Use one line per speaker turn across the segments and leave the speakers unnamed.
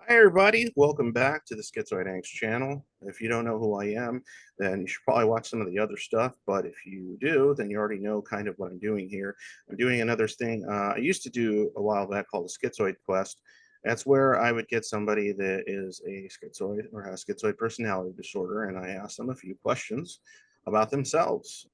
Hi, everybody. Welcome back to the Schizoid Angst channel. If you don't know who I am, then you should probably watch some of the other stuff. But if you do, then you already know kind of what I'm doing here. I'm doing another thing I used to do a while back called the Schizoid Quest. That's where I would get somebody that is a schizoid or has schizoid personality disorder, and I ask them a few questions about themselves.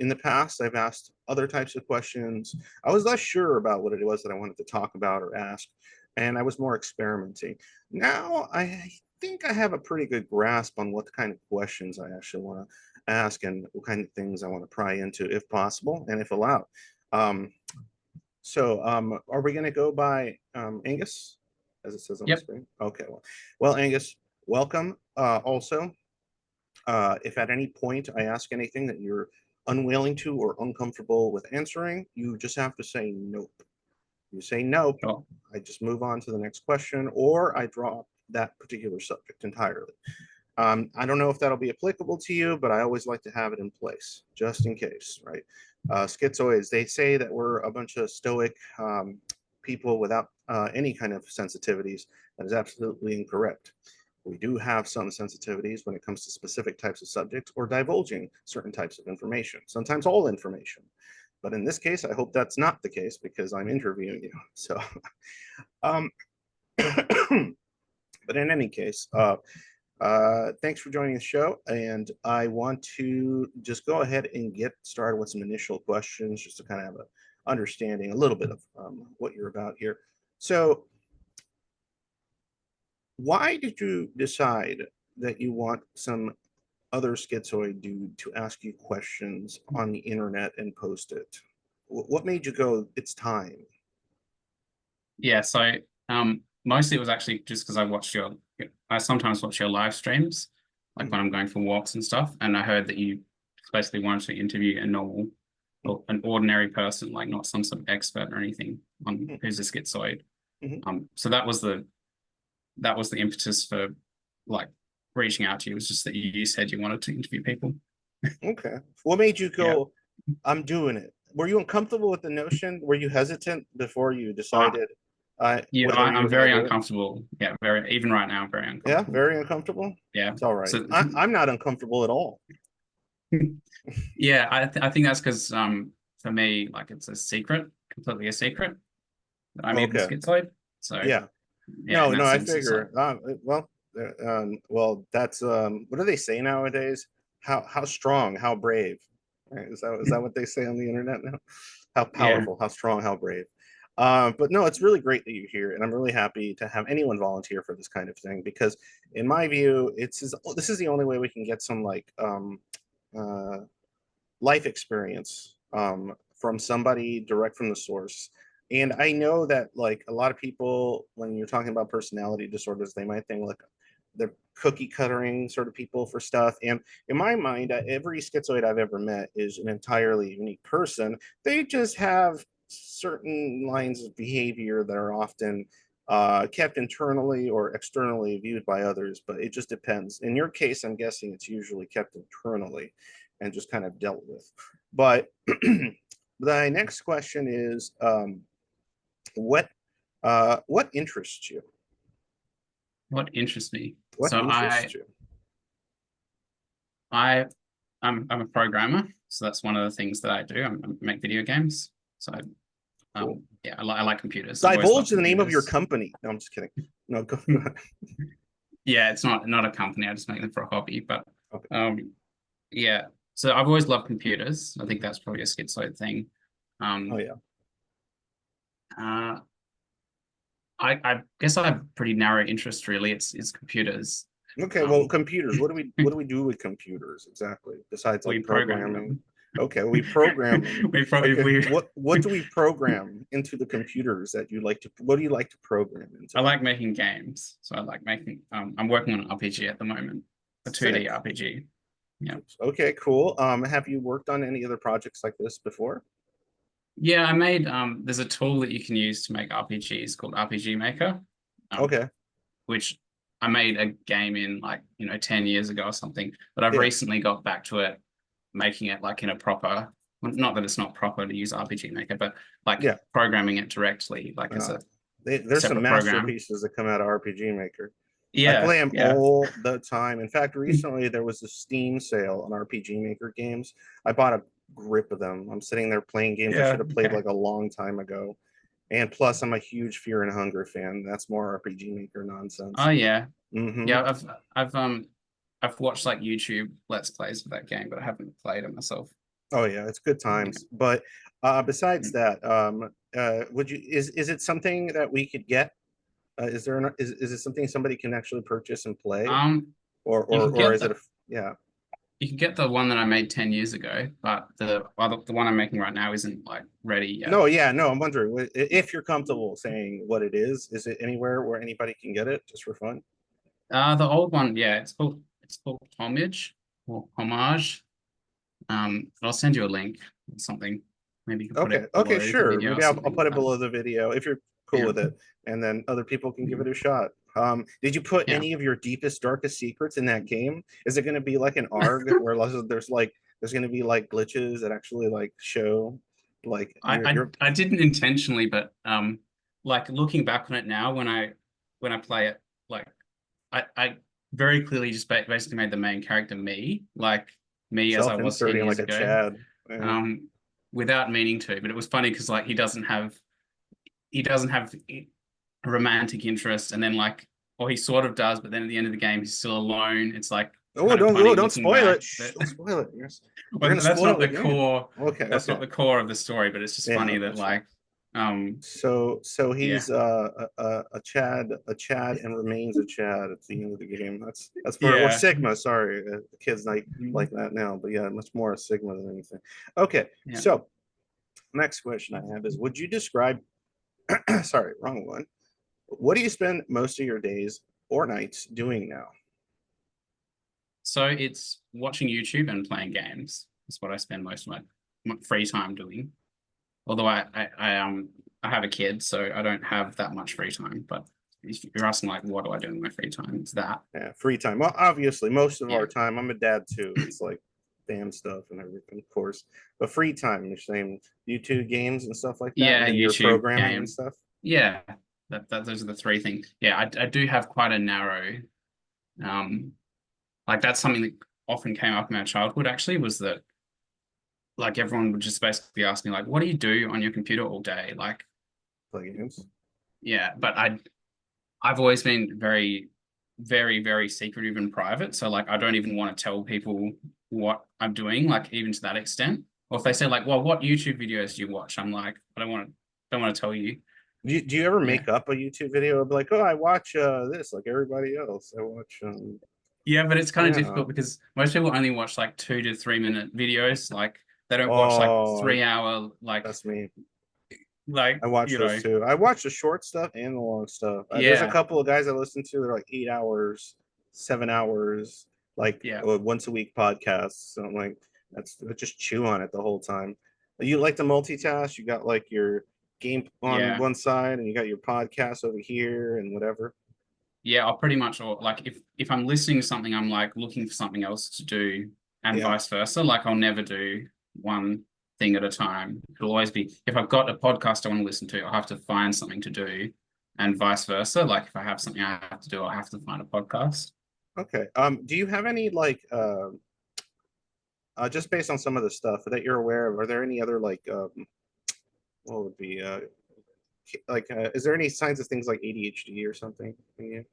In the past, I've asked other types of questions. I was less sure about what it was that I wanted to talk about or ask, and I was more experimenting. Now I think I have a pretty good grasp on what kind of questions I actually want to ask and what kind of things I want to pry into if possible and if allowed. Um, are we going to go by Angus, as it says on the
Yep.
screen? Okay, well, Angus, welcome. If at any point I ask anything that you're unwilling to or uncomfortable with answering, you just have to say nope. You say nope,
Sure.
I just move on to the next question, or I drop that particular subject entirely. I don't know if that'll be applicable to you, but I always like to have it in place, just in case, right? Schizoids, they say that we're a bunch of stoic people without any kind of sensitivities. That is absolutely incorrect. We do have some sensitivities when it comes to specific types of subjects or divulging certain types of information, sometimes all information. But in this case, I hope that's not the case because I'm interviewing you. So, um, but in any case, thanks for joining the show. And I want to just go ahead and get started with some initial questions just to kind of have an understanding a little bit of what you're about here. So, why did you decide that you want some other schizoid dude to ask you questions on the internet and post it? What made you go, it's time?
Yeah. So mostly it was actually just because I sometimes watch your live streams, like when
Mhm.
I'm going for walks and stuff. And I heard that you basically wanted to interview a normal or an ordinary person, like not some sort of expert or anything on
Mhm.
who's a schizoid.
Mhm.
So that was the impetus for like reaching out to you. It was just that you said you wanted to interview people.
Okay. What made you
Yeah.
go, I'm doing it? Were you uncomfortable with the notion? Were you hesitant before you
Uh,
decided
yeah,
whether you
I'm
were going to
very
do it?
uncomfortable. Yeah, even right now, I'm very
Yeah,
uncomfortable.
very uncomfortable.
Yeah.
It's all right.
So
I'm not uncomfortable at all.
yeah, I think that's because for me, like it's a secret, completely a secret that I'm even
Okay.
schizoid. So
Yeah.
yeah, in
No,
that
I
sense, it's like
figure. Well, that's what do they say nowadays? How strong, how brave? Right? Is that what they say on the internet now? How
yeah.
powerful, how strong, how brave. But no, it's really great that you're here, and I'm really happy to have anyone volunteer for this kind of thing because, in my view, this is the only way we can get some like uh, life experience from somebody direct from the source. And I know that like a lot of people, when you're talking about personality disorders, they might think like they're cookie cuttering sort of people for stuff. And in my mind, every schizoid I've ever met is an entirely unique person. They just have certain lines of behavior that are often kept internally or externally viewed by others, but it just depends. In your case, I'm guessing it's usually kept internally and just kind of dealt with. But the next question is, what interests you?
What interests me?
What
So
interests
I
you?
I I'm a programmer, so that's one of the things that I do. I make video games. So
Cool.
yeah, I like computers. I've always
Divulge
loved
the name of your
computers.
company. No, I'm just kidding. No, go ahead.
Yeah, it's not a company. I just make them for a hobby. But
Okay.
um, yeah. So I've always loved computers. I think that's probably a schizoid thing.
Oh
Um,
yeah.
uh, I guess I have pretty narrow interest really. It's computers.
Okay. Well,
Um,
computers. What do we do with computers exactly besides
we
like
program
programming?
them.
Okay, we program them.
we probably
Okay.
we
What do we program into the computers that you like to? What do you like to program into
I
them?
like making games. So I like making I'm working on an RPG at the moment, a 2D
Sick.
RPG. Yeah.
Okay, cool. Have you worked on any other projects like this before?
Yeah, I made there's a tool that you can use to make RPGs called RPG Maker. Um,
Okay.
which I made a game in like, 10 years ago or something, but I've
Yeah.
recently got back to it, making it like in a proper, well, not that it's not proper to use RPG Maker, but like
Yeah.
programming it directly, like as
Uh,
a
There's some
separate program.
masterpieces that come out of RPG Maker. I
Yeah,
play them
yeah.
all the time. In fact, recently there was a Steam sale on RPG Maker games. I bought a grip of them. I'm sitting there playing games I should
Yeah,
have played
okay.
like a long time ago. And plus, I'm a huge Fear and Hunger fan. That's more RPG Maker
Oh
nonsense.
yeah.
Mm-hmm.
Yeah, I've watched like YouTube Let's Plays of that game, but I haven't played it myself.
Oh yeah, it's good
Yeah.
times. But besides that, would you is it something that we could get? Is it something somebody can actually purchase and play,
Um,
or
you can
or
get
is it
the
a yeah?
you can get the one that I made 10 years ago, but the one I'm making right now isn't like ready yet.
No, yeah, no. I'm wondering if you're comfortable saying what it is. Is it anywhere where anybody can get it just for fun?
The old one, yeah, it's called Homage or Homage. I'll send you a link or something. Maybe you can put
Okay,
it
okay,
below the
sure.
video or
Maybe I'll
something
put
like
it
that.
below the video if you're cool
Yeah.
with it, and then other people can give it
Mhm.
a shot. Did you put
Yeah.
any of your deepest, darkest secrets in that game? Is it going to be like an ARG where there's going to be like glitches that actually like show like
I, I
your
I didn't intentionally, but like looking back on it now, when I play it, like I very clearly just basically made the main character me, like me as I was 10
self-inserting like
years
a
ago,
Chad? Yeah.
um, without meaning to. But it was funny because like he doesn't have romantic interest, and then like, or he sort of does, but then at the end of the game he's still alone. It's like
Oh,
kind of funny
don't
looking
spoil
back
it. Shh,
that
don't spoil it. You're
well,
gonna spoil the game. Okay,
that's
okay.
not the core of the story, but it's just
Yeah,
funny that
that's fine.
like um
So
yeah.
he's a Chad, and remains a Chad at the end of the game. That's for or
Yeah.
Sigma. Sorry, the kids like
Mhm.
that now, but yeah, much more a Sigma than anything. Okay,
Yeah.
so next question I have is: would you describe? Sorry, wrong one. What do you spend most of your days or nights doing now?
So it's watching YouTube and playing games. That's what I spend most of my free time doing. Although I have a kid, so I don't have that much free time. But if you're asking like what do I do in my free time, it's that.
Yeah, free time. Well, obviously, most of
Yeah.
our time. I'm a dad too. It's like damn stuff and everything, of course. But free time, you're saying YouTube games and stuff like that, and
Yeah,
then you're
YouTube
programming and
game.
stuff.
Yeah. That those are the three things. Yeah, I do have quite a narrow um like that's something that often came up in my childhood actually was that like everyone would just basically ask me like what do you do on your computer all day? Like
Play games.
yeah, but I've always been very, very, very secretive and private. So like I don't even want to tell people what I'm doing, like even to that extent. Or if they say like, well, what YouTube videos do you watch? I'm like, I don't want to tell you.
Do you ever
Yeah.
make up a YouTube video of like, oh, I watch this like everybody else. I watch
Yeah, but it's kind of
yeah.
difficult because most people only watch like 2 to 3 minute videos. Like they don't watch like
Oh,
3 hour
that's me.
like
I watch
you
those
know.
too. I watch the short stuff and the long stuff. There's a
Yeah.
couple of guys I listen to. They're like 8 hours, 7 hours, like
Yeah.
once a week podcasts. So I'm like, I just chew on it the whole time. You like to multitask? You got like your game on
Yeah.
one side, and you got your podcast over here, and whatever.
Yeah, I'll pretty much like if I'm listening to something, I'm like looking for something else to do, and
Yeah.
vice versa. Like I'll never do one thing at a time. It'll always be if I've got a podcast I want to listen to, I'll have to find something to do, and vice versa. Like if I have something I have to do, I'll have to find a podcast.
Okay. Do you have any like just based on some of the stuff that you're aware of? Are there any other like what would be is there any signs of things like ADHD or something in you?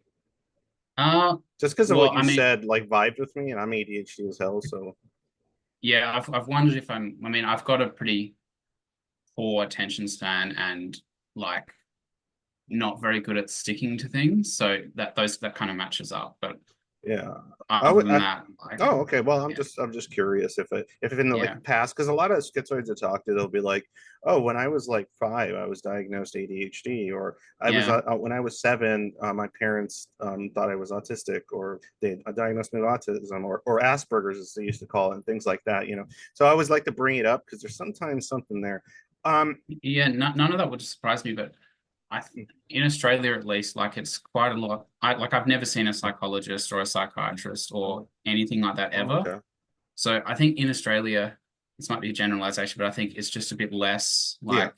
Uh,
Just because of
well,
what you
I mean,
said, like vibed with me, and I'm ADHD as hell. So
yeah, I've wondered if I mean, I've got a pretty poor attention span and like not very good at sticking to things, so that kind of matches up. But
yeah, I
other
would.
than that, like
Oh, okay. Well,
yeah,
I'm just curious if in the like
yeah,
past, because a lot of schizoids I talk to, they'll be like, oh, when I was like 5, I was diagnosed ADHD, or I was
yeah.
when I was 7, my parents thought I was autistic, or they diagnosed me with autism, or Asperger's as they used to call it, and things like that. So I always like to bring it up because there's sometimes something there.
Yeah, none of that would surprise me, but in Australia at least, like it's quite a lot. I've never seen a psychologist or a psychiatrist or anything like that
Oh,
ever.
okay.
So I think in Australia, this might be a generalization, but I think it's just a bit less
Yeah.
like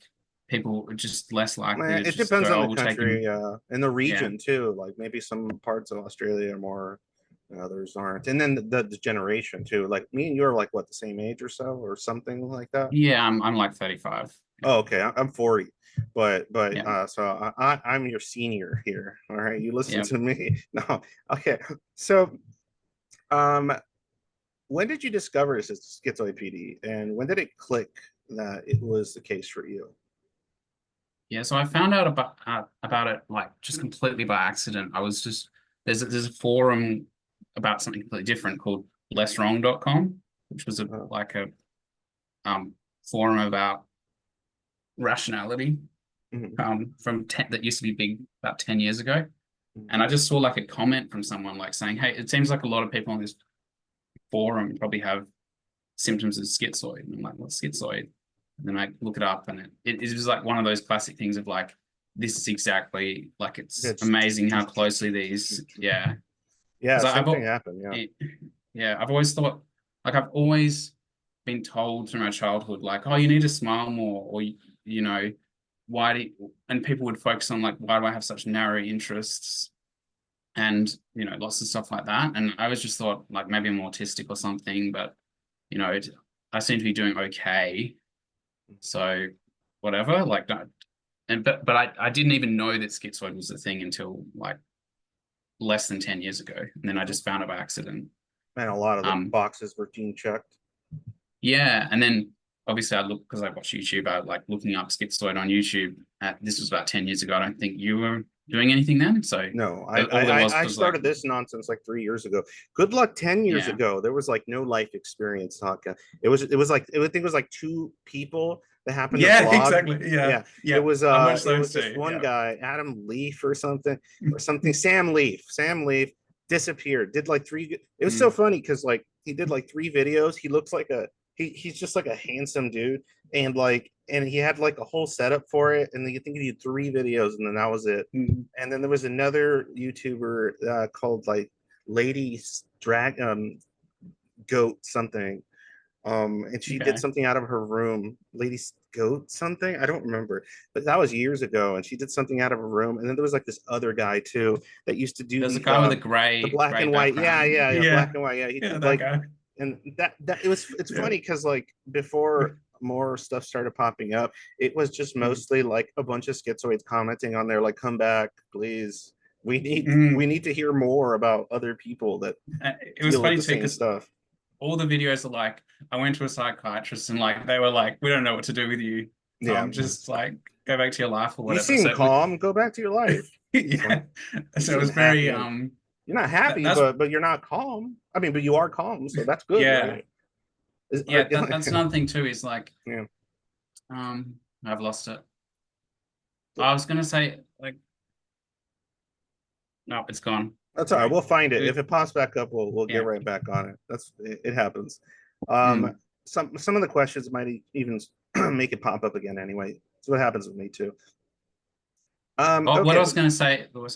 people are just less likely
Man,
to
it
just go,
depends on
oh,
the
we'll take him.
country, and the
Yeah.
region too. Like maybe some parts of Australia are more, and others aren't. And then the generation too. Like me and you are like what, the same age or so, or something like that.
Yeah, I'm like 35. Yeah.
Oh, okay. I'm 40, but
Yeah.
so I'm your senior here. All right, you listen
Yeah.
to me. No, okay. So, um, when did you discover this as schizoid PD, and when did it click that it was the case for you?
Yeah, so I found out about it like just completely by accident. I was just there's a forum about something completely different called lesswrong.com, which was a
Oh,
like a um forum about rationality
mhm,
from that used to be big about 10 years ago.
mhm.
And I just saw like a comment from someone like saying, "Hey, it seems like a lot of people on this forum probably have symptoms of schizoid." And I'm like, "What's schizoid?" And then I look it up, and it was like one of those classic things of like, this is exactly like it's
It's
amazing how closely these, yeah.
yeah,
Because
same thing happened. Yeah.
it, yeah, I've always thought, like, I've always been told through my childhood, like, oh, you need to smile more, or you know, why do you, and people would focus on like, why do I have such narrow interests, and lots of stuff like that. And I always just thought like maybe I'm autistic or something, but I seem to be doing okay, so whatever. Like, don't, and but I didn't even know that schizoid was a thing until like less than 10 years ago, and then I just found it by accident.
Man, a lot of the
Um,
boxes were gene checked.
yeah, and then obviously I look because I watch YouTube. I like looking up schizoid on YouTube. This was about 10 years ago. I don't think you were doing anything then, so
No,
all there
I
was like,
started this nonsense like 3 years ago. Good luck 10 years
yeah,
ago. There was like no life experience talk. It was like I think it was like two people that happened to
yeah,
vlog.
exactly, yeah,
Yeah,
yeah. I've watched
it
those
was this
too.
one
Yeah,
guy, Adam Leaf or something. Sam Leaf. Sam Leaf disappeared. Did like three. It was so
mm,
funny because like he did like three videos. He looks like he's just like a handsome dude, and he had like a whole setup for it. And then you think he did three videos, and then that was it.
mm,
And then there was another YouTuber called like Lady Drag Goat something. And she did
okay.
something out of her room, Lady Goat something. I don't remember, but that was years ago. And she did something out of her room. And then there was like this other guy too that used to do
There's a guy with a
the
gray
black
gray
and white. Yeah,
background.
yeah, yeah, black
Yeah,
and white. Yeah, he
yeah,
did
that
like,
guy.
and that it was it's
Yeah.
funny because like before more stuff started popping up, it was just
Mm,
mostly like a bunch of schizoids commenting on there, like, come back, please. We
mm.
need to hear more about other people that
It was
deal with
funny
the
too
same
because
stuff.
all the videos are like, I went to a psychiatrist and like they were like, we don't know what to do with you.
Yeah.
Just like go back to your life or
You
whatever.
seem
So
calm. Go back to your life. It's like
yeah.
you
So it
seem
was very
happy and you're not happy,
that's
but you're not calm. I mean, but you are calm, so that's good,
yeah.
right? Is,
Yeah, that's another thing too, is like
yeah.
I've lost it. I was gonna say like no, it's gone.
That's all right.
Sorry.
We'll find it. If
It-
it pops back up, we'll get
yeah.
right back on it. It happens. Um,
Mm.
some of the questions might even make it pop up again anyway. That's what happens with me too.
Oh, what I
Okay.
was going to say, was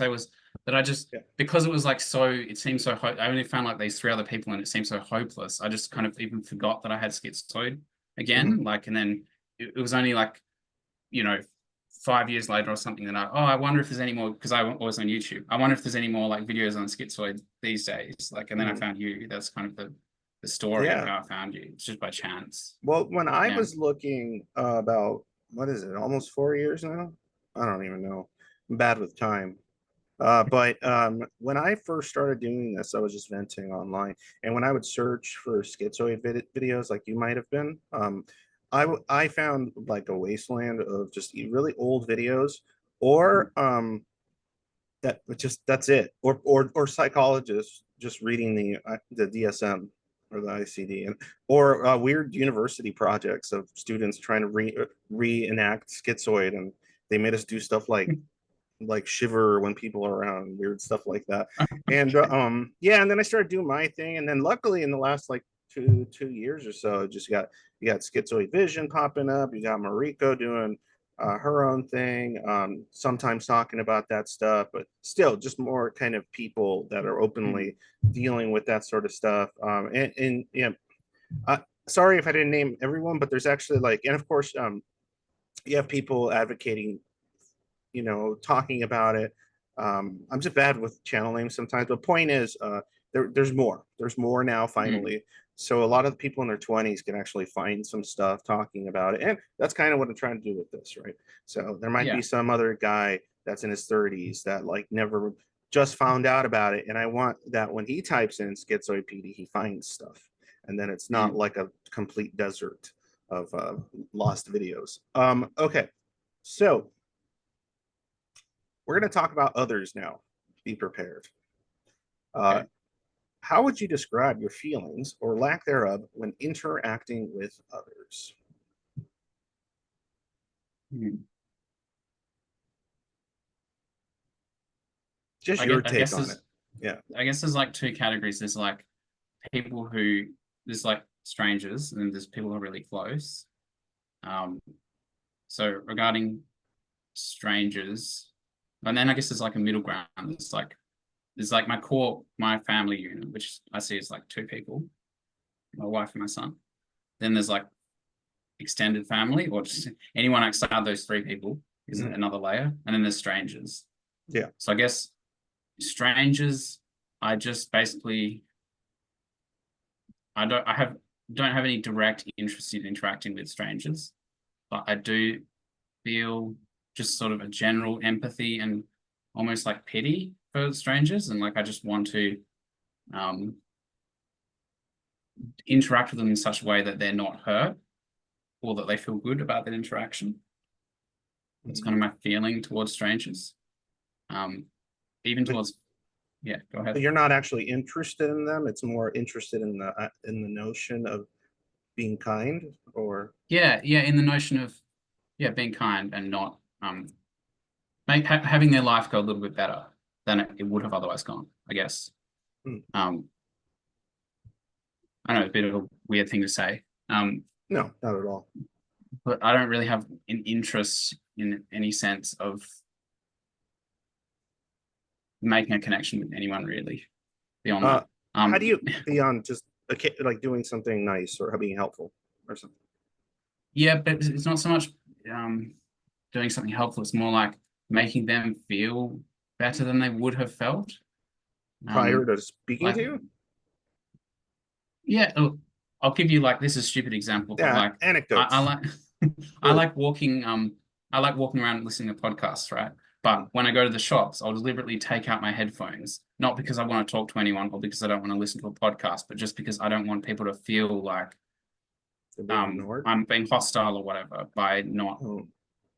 that I just,
Yeah.
because it was like so, it seemed so, I only found like these three other people and it seemed so hopeless. I just kind of even forgot that I had schizoid
Mhm.
again. Like, and then it was only like, you know, 5 years later or something that I wonder if there's any more, because I was on YouTube. I wonder if there's any more like videos on schizoid these days. Like, and then I
Mhm.
found you. That's kind of the story of
Yeah.
how I found you. It's just by chance.
Well, when I
Yeah.
was looking about what is it, almost 4 years now? I don't even know. I'm bad with time. But when I first started doing this, I was just venting online, and when I would search for schizoid videos, like you might have been, I found like a wasteland of just really old videos, or that's it, or psychologists just reading the DSM or the ICD, and or weird university projects of students trying to reenact schizoid, and they made us do stuff like shiver when people are around, weird stuff like that. And yeah, and then I started doing my thing, and then luckily in the last like two years or so, just you got schizoid vision popping up. You got Mariko doing her own thing, sometimes talking about that stuff, but still just more kind of people that are
Mm.
openly dealing with that sort of stuff. And yeah, sorry if I didn't name everyone, but there's actually like, and of course, you have people advocating, talking about it. I'm just bad with channel names sometimes, but point is, there's more. There's more now,
Mm,
finally. So a lot of the people in their 20s can actually find some stuff talking about it, and that's kind of what I'm trying to do with this, right? So there might be
yeah.
some other guy that's in his 30s that like never just found out about it, and I want that when he types in schizoid PD, he finds stuff, and then it's not
Mm,
like a complete desert of lost videos. Okay, so we're going to talk about others now. Be prepared. Uh,
okay.
how would you describe your feelings or lack thereof when interacting with others?
Mm.
Just
I
your
guess
take on it. Yeah.
there's like two categories. There's like people who there's like strangers, and then there's people who are really close. Um, so regarding strangers, and then I guess there's like a middle ground. There's like my family unit, which I see as like two people, my wife and my son. Then there's like extended family, or just anyone outside those three people is
Mhm.
another layer, and then there's strangers.
Yeah.
So I guess strangers, I just basically I don't have any direct interest in interacting with strangers, but I do feel just sort of a general empathy and almost like pity for strangers, and like I just want to um, interact with them in such a way that they're not hurt or that they feel good about that interaction. That's kind of my feeling towards strangers. Um, even
But,
towards yeah, go
but
ahead.
you're not actually interested in them. It's more interested in the notion of being kind, or
Yeah, in the notion of being kind and not having their life go a little bit better than it would have otherwise gone, I guess.
hmm,
Um, I know it's a bit of a weird thing to say,
no, not at all.
but I don't really have an interest in any sense of making a connection with anyone really beyond
Uh,
that.
how do
Um,
you beyond just like doing something nice or being helpful or something
yeah, but it's not so much doing something helpful. It's more like making them feel better than they would have felt.
prior
Um,
to speaking
like
to you?
yeah, I'll give you like this is a stupid example, but
Yeah,
like I
anecdotes.
like I
Good.
like walking I like walking around listening to podcasts, right? But when I go to the shops, I'll deliberately take out my headphones, not because I want to talk to anyone or because I don't want to listen to a podcast, but just because I don't want people to feel like
They're being ignored.
I'm being hostile or whatever by not
Oh,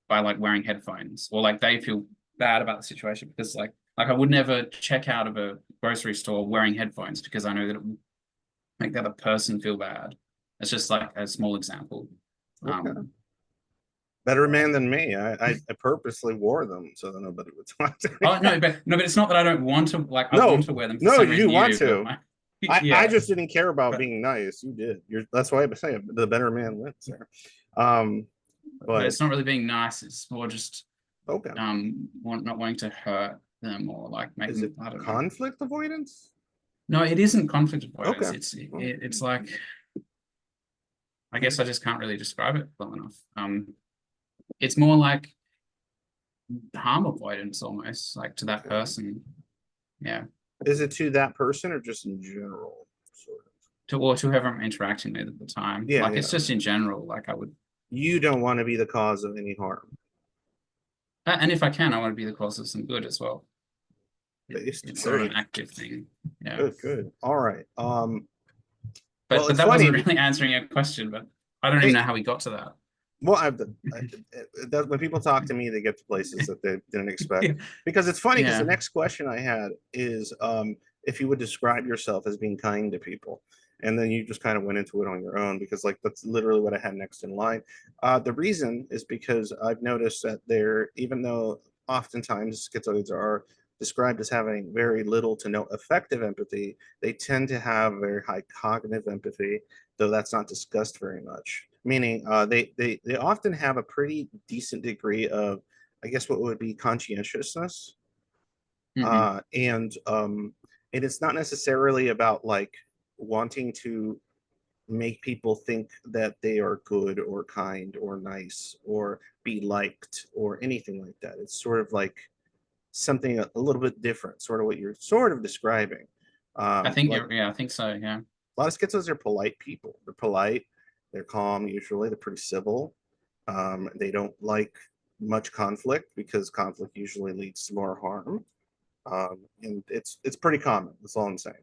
by like wearing headphones, or like they feel bad about the situation because like I would never check out of a grocery store wearing headphones because I know that it will make the other person feel bad. It's just like a small example.
okay.
Um,
Better man than me. I purposely wore them so that nobody would talk to me.
oh no, but it's not that I don't want to like I want
No,
to wear them for the
no,
same
you
reason
want
you, but
to.
my
I
yeah,
just didn't care about
but
being nice. You did. That's why I'm saying the better man wins there. Um,
but
but
it's not really being nice. It's more just
okay.
not wanting to hurt them or like make
Is
them.
it
I don't know.
conflict avoidance?
No, it isn't conflict avoidance.
Okay. Well,
It's like I guess I just can't really describe it well enough. It's more like harm avoidance almost, like to that
okay.
person. Yeah.
Is it to that person or just in general? Sort of.
To whoever I'm interacting with at the time.
Yeah,
Like it's
yeah.
just in general. Like I would,
You don't want to be the cause of any harm.
and if I can, I want to be the cause of some good as well. It's
There
sort of
you
an active thing. Yeah.
Good, good. All right.
But
Well,
but
it's
that wasn't
funny.
really answering your question. But I don't even know
Hey,
how we got to that.
well, when people talk to me, they get to places that they didn't expect.
Yeah.
Because it's funny because the
Yeah.
next question I had is if you would describe yourself as being kind to people. And then you just kind of went into it on your own because, like, that's literally what I had next in line. The reason is because I've noticed that even though oftentimes schizoids are described as having very little to no effective empathy, they tend to have very high cognitive empathy, though that's not discussed very much. Meaning, they often have a pretty decent degree of, I guess, what would be conscientiousness,
Hmm.
and it's not necessarily about like wanting to. make people think that they are good or kind or nice or be liked or anything like that. It's sort of like something a little bit different, sort of what you're sort of describing.
I think
Like
yeah, I think so. Yeah.
a lot of schizos are polite people. They're polite, they're calm usually, they're pretty civil. They don't like much conflict because conflict usually leads to more harm. And it's pretty common. That's all I'm saying.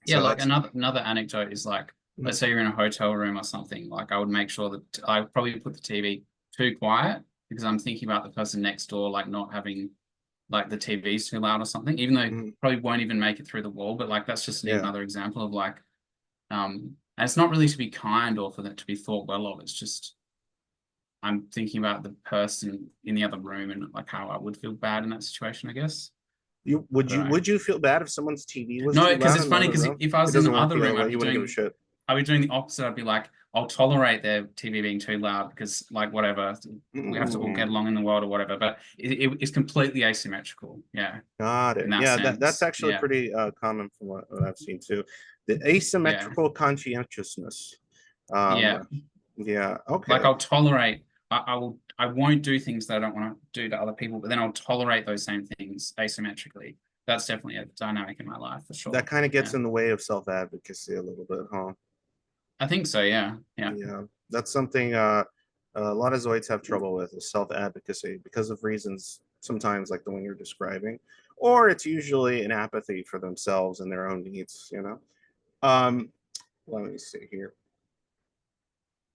Yeah,
So
like
that's
another anecdote is like, let's say you're in a hotel room or something, like I would make sure that I would probably put the TV too quiet because I'm thinking about the person next door, like not having like the TV's too loud or something, even though
mm,
probably won't even make it through the wall. But like that's just
yeah.
another example of like, and it's not really to be kind or for that to be thought well of. It's just I'm thinking about the person in the other room and like how I would feel bad in that situation, I guess.
You
I don't know.
would you feel bad if someone's TV was
No,
too
because
loud
it's
in the
funny
other
because
room?
if I
It
was in
doesn't
the
work
other
the other
room,
way. You wouldn't give a shit.
I'd be doing the opposite. I'd be like, I'll tolerate their TV being too loud because like whatever, we have to all get along in the world or whatever. But it's completely asymmetrical. Yeah,
Got
in
it.
that
Yeah, that's
sense.
actually
Yeah,
pretty common from what I've seen too. The
yeah,
asymmetrical conscientiousness. Um,
yeah.
yeah,
Like
okay.
I'll tolerate. I won't do things that I don't want to do to other people, but then I'll tolerate those same things asymmetrically. That's definitely a dynamic in my life for
That
sure.
kind of gets
Yeah,
in the way of self-advocacy a little bit, huh?
I think so. Yeah, yeah,
Yeah, that's something a lot of Zoids have trouble with is self-advocacy because of reasons sometimes like the one you're describing, or it's usually an apathy for themselves and their own needs, you know? Um, let me see here.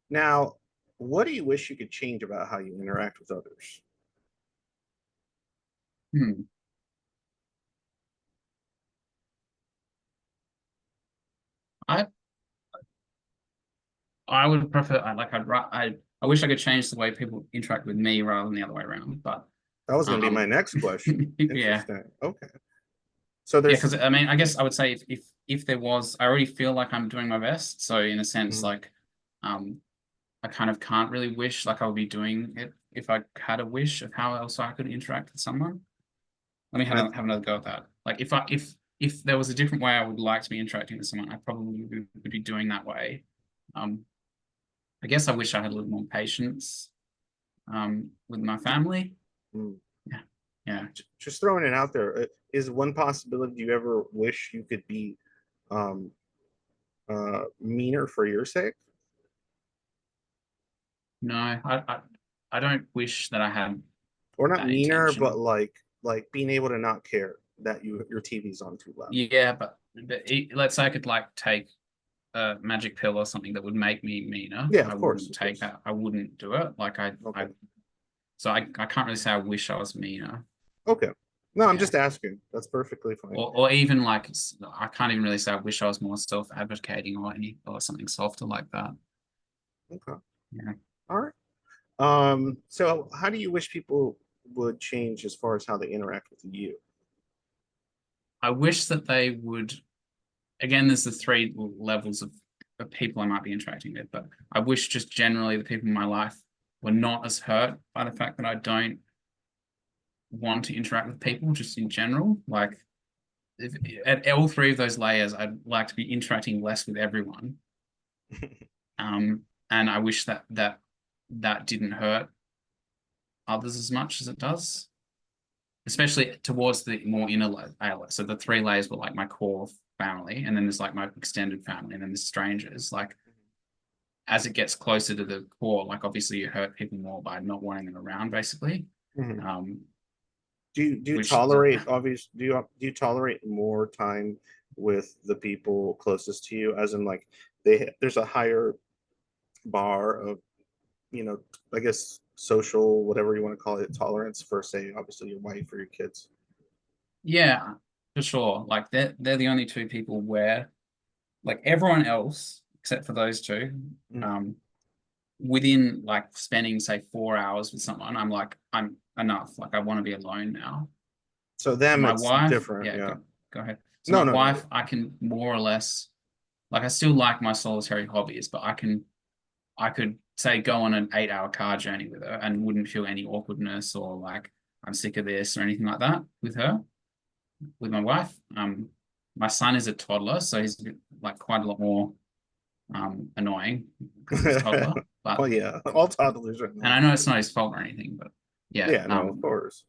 Now, what do you wish you could change about how you interact with others?
Hmm. I I would prefer. I wish I could change the way people interact with me rather than the other way around. But
That was going to be my
um,
next question.
yeah,
Interesting. Okay. So
yeah.
there's
Because I mean, I guess I would say if there was, I already feel like I'm doing my best. So in a sense,
mm,
like um, I kind of can't really wish like I would be doing it if I had a wish of how else I could interact with someone. Let me
I,
have another go at that. Like if there was a different way I would like to be interacting with someone, I probably would be doing that way. Um, I guess I wish I had a little more patience with my family.
mm,
Yeah, yeah.
just throwing it out there, is one possibility you ever wish you could be um, meaner for your sake?
No, I don't wish that I had
Or not
that
meaner, but
intention.
like being able to not care that your TV's on too loud.
Yeah, let's say I could like take a magic pill or something that would make me meaner.
Yeah,
I
of course,
wouldn't
of
take
course.
that. I wouldn't do it. Like
Okay.
I can't really say I wish I was meaner.
Okay. No, I'm
Yeah.
just asking. That's perfectly fine.
Or even like I can't even really say I wish I was more self-advocating or something softer like that.
Okay.
Yeah.
All right. So how do you wish people would change as far as how they interact with you?
I wish that they would again, there's the three levels of people I might be interacting with, but I wish just generally the people in my life were not as hurt by the fact that I don't want to interact with people just in general. Like if, at all three of those layers, I'd like to be interacting less with everyone. And I wish that didn't hurt others as much as it does, especially towards the more inner layer. So the three layers were like my core family, and then there's like my extended family, and then there's strangers. Like as it gets closer to the core, like obviously you hurt people more by not wanting them around, basically.
Mhm.
Um,
Do you
which is a,
tolerate obvious do you tolerate more time with the people closest to you, as in like there's a higher bar of, you know, I guess social, whatever you want to call it, tolerance for, say, obviously your wife or your kids?
yeah, for sure. Like they're the only two people where like everyone else except for those two,
Mm.
um, within like spending say 4 hours with someone, I'm like I'm enough. Like I want to be alone now.
So them
My
it's
wife,
different,
yeah,
yeah.
go ahead. So
No,
my
no, no.
wife, I can more or less like I still like my solitary hobbies, but I could say go on an 8 hour car journey with her and wouldn't feel any awkwardness or like I'm sick of this or anything like that with her, with my wife. My son is a toddler, so he's like quite a lot more. annoying because he's a toddler.
Oh
But
yeah, all toddlers are
and I
annoying.
know it's not his fault or anything, but yeah.
Yeah, no, of course.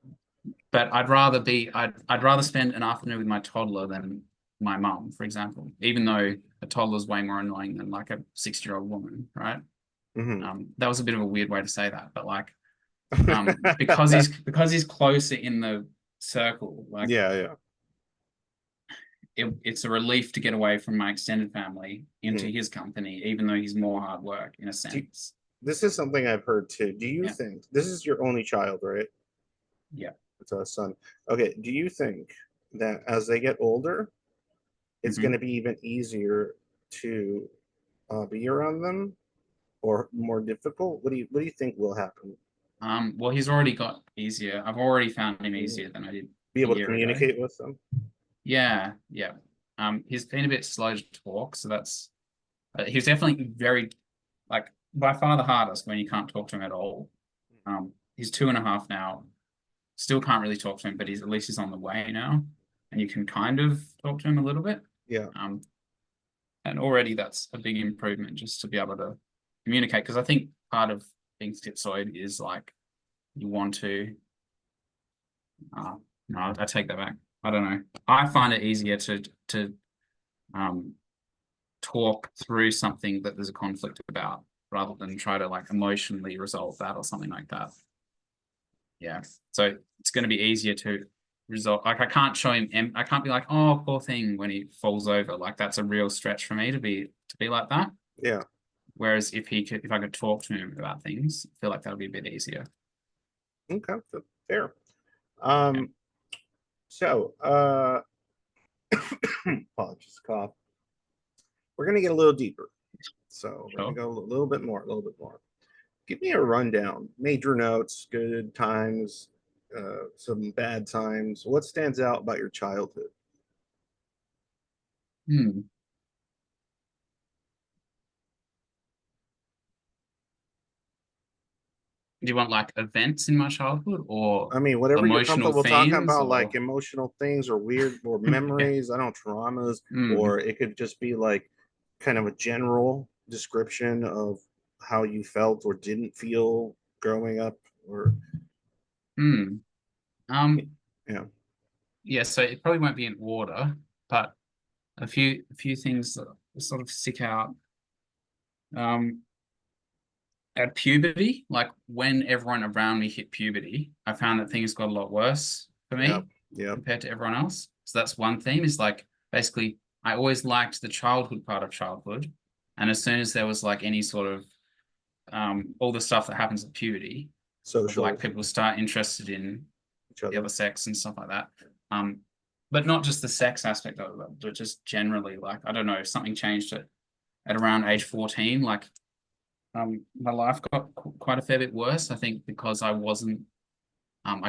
But I'd rather spend an afternoon with my toddler than my mum, for example, even though a toddler is way more annoying than like a 60-year-old woman, right?
Hmm.
That was a bit of a weird way to say that, but like because he's closer in the circle, like
Yeah, yeah.
it's a relief to get away from my extended family into
Mhm.
his company, even though he's more hard work in a
Do you-
sense.
this is something I've heard too. Do you
Yeah,
think this is your only child, right?
yeah.
It's a son. Okay. Do you think that as they get older, it's going
Hmm.
to be even easier to be around them, or more difficult? What do you think will happen?
Well, he's already got easier. I've already found him
Mhm.
easier than I did
Be
a
able to
year ago.
communicate with them?
Yeah, yeah. He's been a bit slow to talk, so that's he was definitely very like by far the hardest when you can't talk to him at all. He's 2.5 now. Still can't really talk to him, but he's on the way now, and you can kind of talk to him a little bit.
Yeah.
Um, and already that's a big improvement just to be able to communicate. Because I think part of being schizoid is like you want to. No, I take that back. I don't know. I find it easier to um talk through something that there's a conflict about rather than try to like emotionally resolve that or something like that. Yeah. So it's going to be easier to resolve. Like I can't show him, I can't be like, oh, poor thing when he falls over. Like that's a real stretch for me to be like that.
Yeah.
Whereas if I could talk to him about things, I feel like that would be a bit easier.
Okay. Fair.
Yeah.
Um. So, apologies, cough. We're gonna get a little deeper. So we're gonna
Sure.
go a little bit more, a little bit more. Give me a rundown. Major notes, good times, some bad times. What stands out about your childhood?
Hmm. Do you want like events in my childhood or
I mean, whatever you're
emotional
comfortable talking
themes
about,
or
like emotional things or weird or
yeah.
memories, I don't traumas,
Hmm.
or it could just be like kind of a general description of how you felt or didn't feel growing up, or
Hmm. Um,
yeah.
yeah, so it probably won't be in order, but a few things that sort of stick out. Um, at puberty, like when everyone around me hit puberty, I found that things got a lot worse for
Yep.
me
Yep.
compared to everyone else. So that's one theme is like basically I always liked the childhood part of childhood. And as soon as there was like any sort of all the stuff that happens at puberty, of like
Social
people start interested in
each
the
other.
other sex and stuff like that. But not just the sex aspect of it, but just generally, like I don't know, if something changed at around age 14, like my life got quite a fair bit worse. I think because I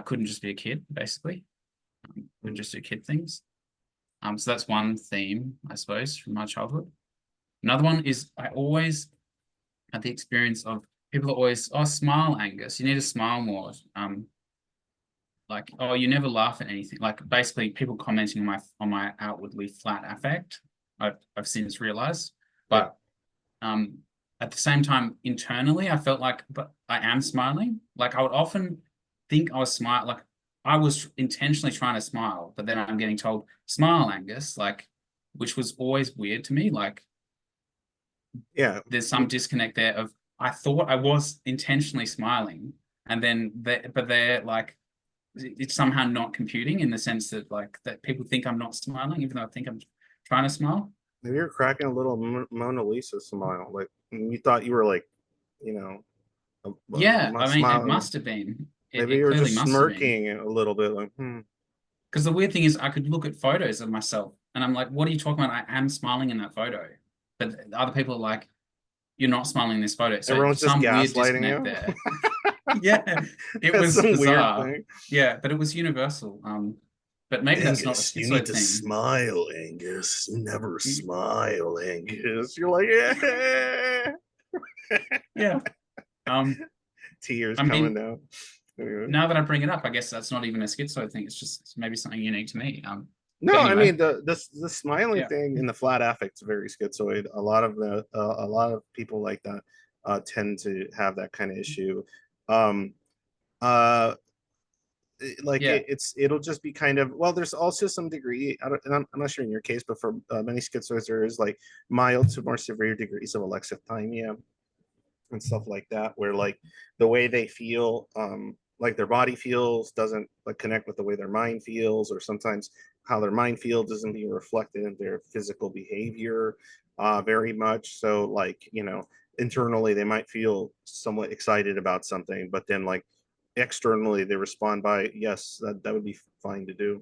couldn't just be a kid, basically. Couldn't
Mm.
just do kid things. So that's one theme, I suppose, from my childhood. Another one is I always had the experience of people are always, oh, smile, Angus. You need to smile more. Like, oh, you never laugh at anything. Like basically people commenting on my outwardly flat affect. I've since realized.
Yeah.
But um at the same time, internally, I felt like, but I am smiling. Like I would often think I was smile, like I was intentionally trying to smile, but then I'm getting told, smile, Angus, like, which was always weird to me. Like
Yeah.
there's some disconnect there of I thought I was intentionally smiling, and then but they're like it's somehow not computing in the sense that like that people think I'm not smiling, even though I think I'm trying to smile.
Maybe you're cracking a little Mona Lisa smile, like you thought you were like, you know,
Yeah, I mean, it
smiling.
must have been. It,
Maybe
it
you were
clearly
just
must have been.
smirking a little bit, like, hmm.
Because the weird thing is, I could look at photos of myself and I'm like, what are you talking about? I am smiling in that photo. But other people are like, you're not smiling in this photo. So
Everyone's just
some weird
gaslighting
disconnect
you.
there. Yeah, it
That's
was
some weird
bizarre.
thing.
Yeah, but it was universal. But maybe that's not a
Angus, you need
schizoid
to
thing.
smile, Angus. You never
Y-
smile, Angus. You're like, yeah.
Yeah. Um,
Tears
I
coming
mean,
down. Anyway.
now that I bring it up, I guess that's not even a schizoid thing. It's just maybe something unique to me.
No,
But
I
anyway,
mean the smiling
yeah,
thing in the flat affect's very schizoid. A lot of people like that tend to have that kind of issue. Um, uh,
yeah,
it'll just be kind of, well, there's also some degree, I don't, and I'm not sure in your case, but for many schizoids there is like mild to more severe degrees of alexithymia and stuff like that, where like the way they feel, like their body feels doesn't like connect with the way their mind feels, or sometimes how their mind feels isn't being reflected in their physical behavior very much. So like, you know, internally they might feel somewhat excited about something, but then like externally they respond by, yes, that would be fine to do,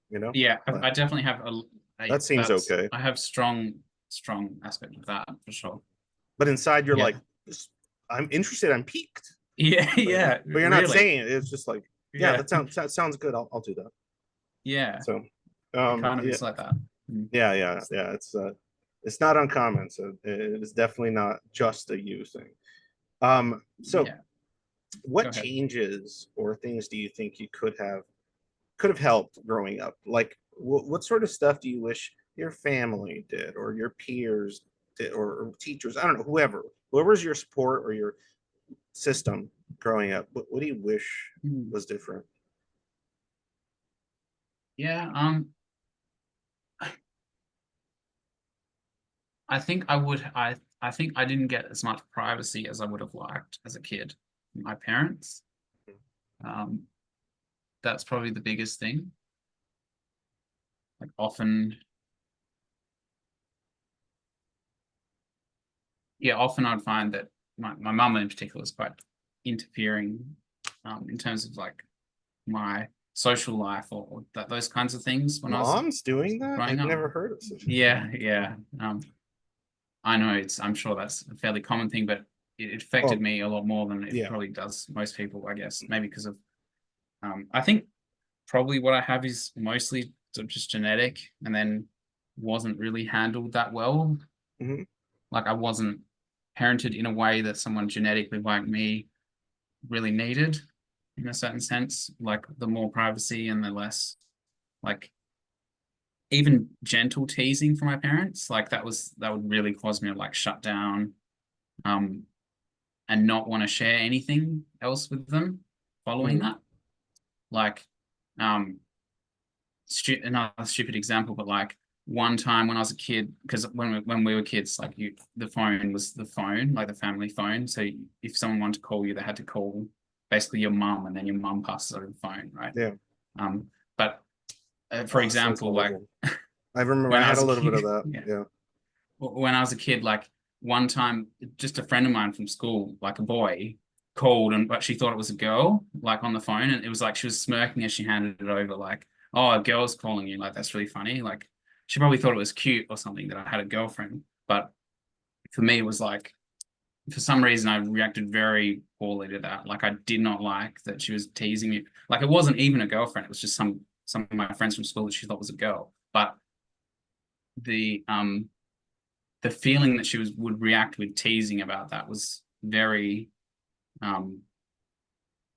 you know.
yeah.
But
I definitely have
that seems
that's
okay.
I have strong aspect of that for sure.
But inside you're
Yeah,
like, I'm interested, I'm piqued.
yeah, yeah.
But you're not
Really,
saying it. It's just like, yeah,
yeah,
that sounds good. I'll do that.
yeah.
So,
It kind of
yeah,
is like that. Mm.
yeah. It's not uncommon. So it is definitely not just a you thing. So
Yeah, go
what
ahead.
changes or things do you think you could have helped growing up? Like, what sort of stuff do you wish your family did, or your peers did, or teachers? I don't know, whoever's your support or your system growing up. What do you wish
Mm.
was different?
Yeah, I think I think I didn't get as much privacy as I would have liked as a kid from my parents. Um, that's probably the biggest thing. Like often, yeah, often I'd find that my mum in particular was quite interfering in terms of like my social life or that those kinds of things when I was
Mom's doing that?
growing
I've
up.
never heard of such a thing.
Yeah, yeah. I know I'm sure that's a fairly common thing, but it affected
Oh,
me a lot more than it
yeah.
probably does most people, I guess. Maybe because of I think probably what I have is mostly sort of just genetic and then wasn't really handled that well.
Hmm.
Like I wasn't parented in a way that someone genetically like me really needed in a certain sense. Like the more privacy and the less like even gentle teasing from my parents, like that would really cause me to like shut down um and not want to share anything else with them following
Hmm.
that. Like um another stupid example, but like one time when I was a kid, because when we were kids, like the phone was the phone, like the family phone. So if someone wanted to call you, they had to call basically your mum, and then your mum passes over the phone, right?
Yeah.
But for
Oh, sounds
example, like
horrible. I remember
when
I
I
had
was
a
a
little bit
kid,
of that.
yeah,
Yeah.
when I was a kid, like one time, just a friend of mine from school, like a boy, called and but she thought it was a girl, like on the phone, and it was like she was smirking as she handed it over, like, "Oh, a girl's calling you." Like that's really funny. Like she probably thought it was cute or something that I had a girlfriend, but for me, it was like for some reason I reacted very poorly to that. Like I did not like that she was teasing me. Like it wasn't even a girlfriend; it was just some of my friends from school that she thought was a girl. But the um the feeling that she was would react with teasing about that was very um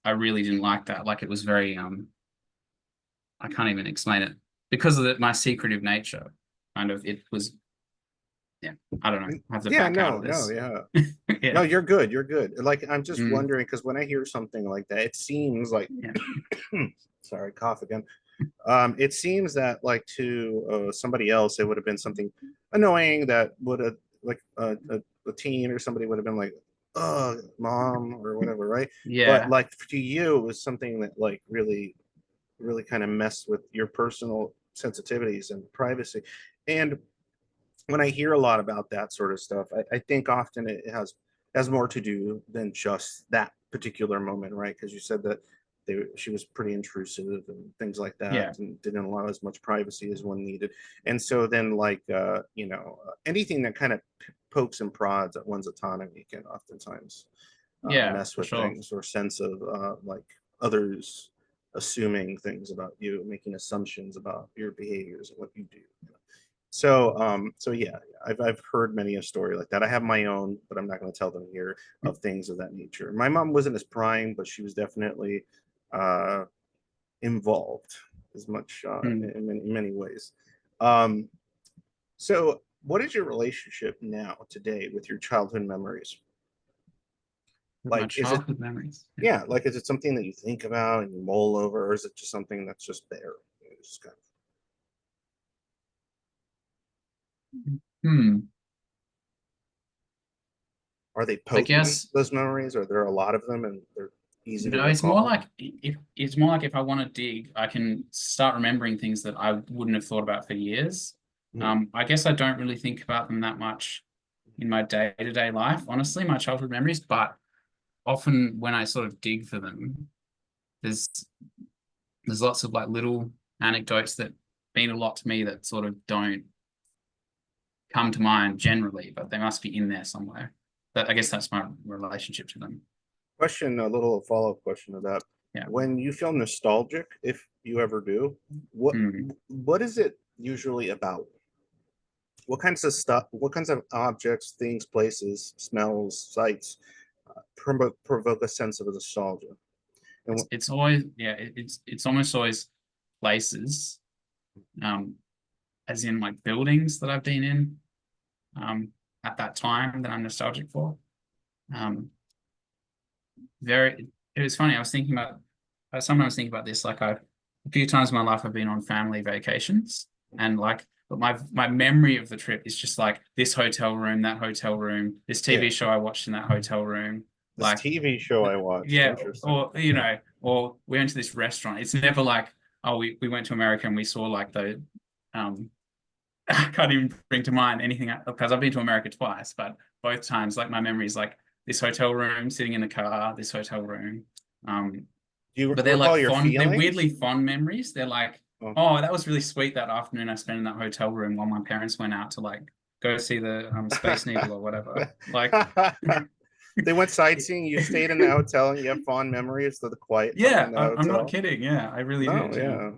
I really didn't like that. Like it was very I can't even explain it because of my secretive nature. Kind of it was yeah, I don't know. I have to
Yeah,
back out
no,
of
no,
this.
yeah. No,
Yeah.
you're good. You're good. Like, I'm just
Mm,
wondering because when I hear something like that, it seems like,
yeah.
sorry, cough again. It seems that like to somebody else, it would have been something annoying that would have like a teen or somebody would have been like, "Oh, mom," or whatever, right? But
Yeah.
like to you, it was something that like really kind of messed with your personal sensitivities and privacy. And when I hear a lot about that sort of stuff, I think often it has more to do than just that particular moment, right? Because you said that she was pretty intrusive and things like that,
Yeah.
and didn't allow as much privacy as one needed. And so then, like, anything that kind of pokes and prods at one's autonomy can oftentimes
Yeah,
mess
for
with
sure.
things, or sense of like others assuming things about you, making assumptions about your behaviors and what you do. So, so yeah, I've heard many a story like that. I have my own, but I'm not going to tell them here, of things of that nature. My mom wasn't as prying, but she was definitely uh, involved as much
Hmm.
in many ways. Um, so, what is your relationship now today with your childhood memories?
With my
Like, is it
childhood memories. Yeah.
yeah, like is it something that you think about and you mull over, or is it just something that's just there? It's just kind of,
Hmm.
are they
I
potent,
guess
those memories? Are there a lot of them and they're easy to
no, it's more
recall?
like it's more like if I want to dig, I can start remembering things that I wouldn't have thought about for years.
Hmm.
I guess I don't really think about them that much in my day-to-day life, honestly, my childhood memories, but often when I sort of dig for them, there's there's lots of like little anecdotes that mean a lot to me that sort of don't come to mind generally, but they must be in there somewhere. But I guess that's my relationship to them.
Question, a little follow-up question to that.
Yeah.
When you feel nostalgic, if you ever do, what
Hmm.
what is it usually about? What kinds of stuff, what kinds of objects, things, places, smells, sights provoke a sense of nostalgia? And
It's always yeah, it's almost always places, um, as in like buildings that I've been in, at that time that I'm nostalgic for. Um, very it was funny. I was thinking about I sometimes think about this. Like I've a few times in my life I've been on family vacations, and like but my memory of the trip is just like this hotel room, that hotel room, this
yeah,
TV show I watched in that hotel room,
this
like
TV show I watched,
yeah,
interesting.
or you know, or we went to this restaurant. It's never like, oh, we went to America and we saw like the I can't even bring to mind anything because I've been to America twice, but both times like my memories like this hotel room, sitting in the car, this hotel room. Um,
Do you
but they're like
recall your
fond, they're
feelings?
weirdly fond memories. They're like,
Oh.
oh, that was really sweet that afternoon I spent in that hotel room while my parents went out to like go see the Space Needle or whatever. Like
They went sightseeing. You stayed in the hotel, and you have fond memories of the quiet time in
yeah,
the
I'm not
hotel.
kidding. Yeah, I really
No,
did. Yeah.
yeah.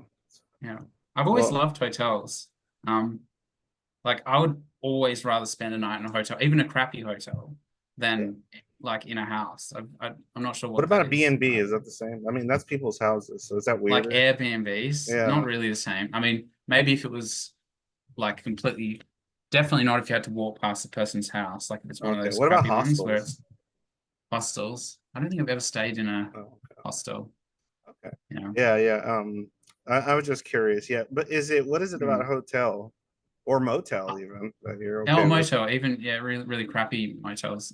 Yeah. I've always
Well,
loved hotels. Um, like I would always rather spend a night in a hotel, even a crappy hotel,
yeah.
than like in a house. I'm not sure
What
what
about
that
a B
is.
and B? Is that the same? I mean, that's people's houses, so is that
Like
weirder?
Airbnbs, not
Yeah.
really the same. I mean, maybe if it was like completely, definitely not if you had to walk past the person's house, like if it's one of
Okay.
those
What about
crappy ones where
hostels?
it's hostels. I don't think I've ever stayed in a
Oh,
hostel,
okay.
you know.
Yeah, yeah. I was just curious. Yeah, but what is it about a
Mm.
hotel or motel even that you're
Oh,
okay with?
motel, even yeah, really, really crappy motels.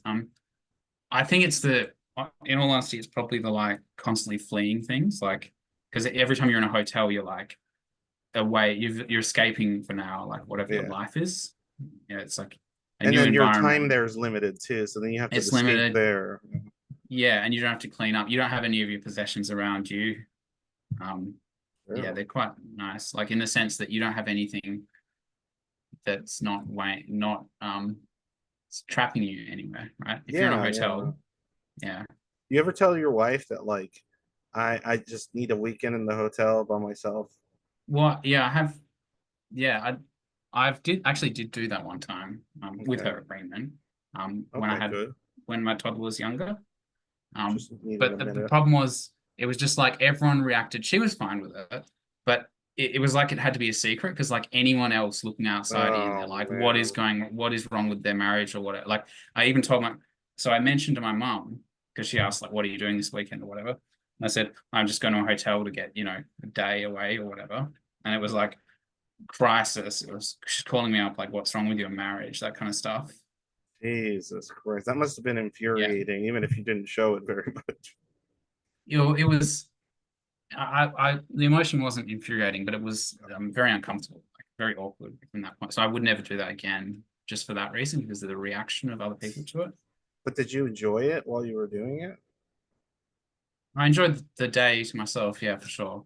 I think it's in all honesty, it's probably the like constantly fleeing things, like because every time you're in a hotel, you're like away, you're escaping for now, like whatever your
Yeah.
life is. Yeah, it's like a
And
new
then your time
environment.
there is limited too, so then you have to
It's
escape
limited,
there.
yeah, and you don't have to clean up. You don't have any of your possessions around you. Um, yeah,
Yeah.
they're quite nice, like in the sense that you don't have anything that's not trapping you anywhere, right? If you're in a
Yeah, yeah.
hotel, yeah.
You ever tell your wife that like I just need a weekend in the hotel by myself?
Well, yeah, I have. Yeah, I've did do that one time with
Okay.
her agreement when
Okay, good.
my toddler was younger.
Just needed a
But the
minute.
problem was it was just like everyone reacted. She was fine with it, but it was like it had to be a secret because like anyone else looking outside in, they're
Oh
like,
man.
what is wrong with their marriage or whatever. Like I even told my, so I mentioned to my mum because she asked like, what are you doing this weekend or whatever. And I said, I'm just going to a hotel to get, a day away or whatever. And it was like crisis. It was she's calling me up like, what's wrong with your marriage? That kind of stuff.
Jesus Christ. That must have been
Yeah.
infuriating, even if you didn't show it very much.
It was the emotion wasn't infuriating, but it was very uncomfortable, like very awkward from that point. So I would never do that again, just for that reason, because of the reaction of other people to it.
But did you enjoy it while you were doing it?
I enjoyed the day to myself, yeah, for sure.